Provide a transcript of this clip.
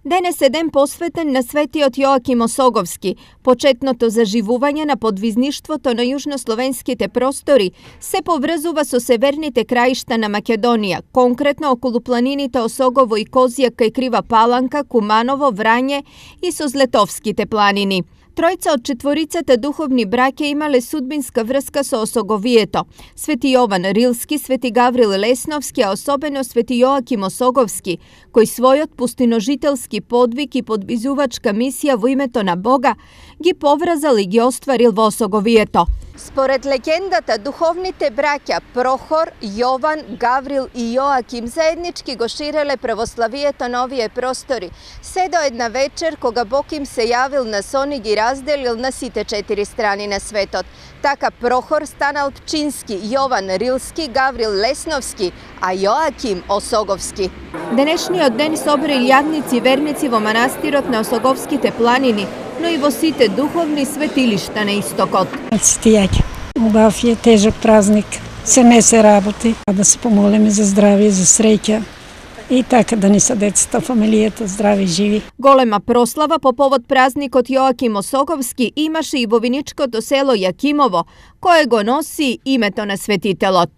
Денес е ден посветен на светиот Јоаким Осоговски. Почетното заживување на подвизништвото на јужнословенските простори се поврзува со северните краишта на Македонија, конкретно околу планините Осогово и Козјак кај Крива Паланка, Куманово, Врање и со Злетовските планини. Тројца од четворицата духовни браќа имале судбинска врска со Осоговието. Свети Јован Рилски, Свети Гаврил Лесновски, а особено Свети Јоаким Осоговски, кој својот пустиножителски подвиг и подвизувачка мисија во името на Бога ги поврзал и ги остварил во Осоговието. Според легендата, духовните браќа Прохор, Јован, Гаврил и Јоаким заеднички го ширеле православието на овие простори, се до една вечер кога Бог им се јавил на сон и ги разделил на сите 4 страни на светот. Така Прохор станал Пчински, Јован Рилски, Гаврил Лесновски, а Јоаким Осоговски. Денешниот ден собра илјадници верници во манастирот на Осоговските планини, но и во сите духовни светилишта на истокот. Цитијаќа. Убав е тежок празник. Се не се работи, а да се помолиме за здравје, за среќа и така да ни се децата, фамилијата здрави и живи. Голема прослава по повод празникот Јоаким Осоговски имаше и во виничкото село Јакимово, кое го носи името на светителот.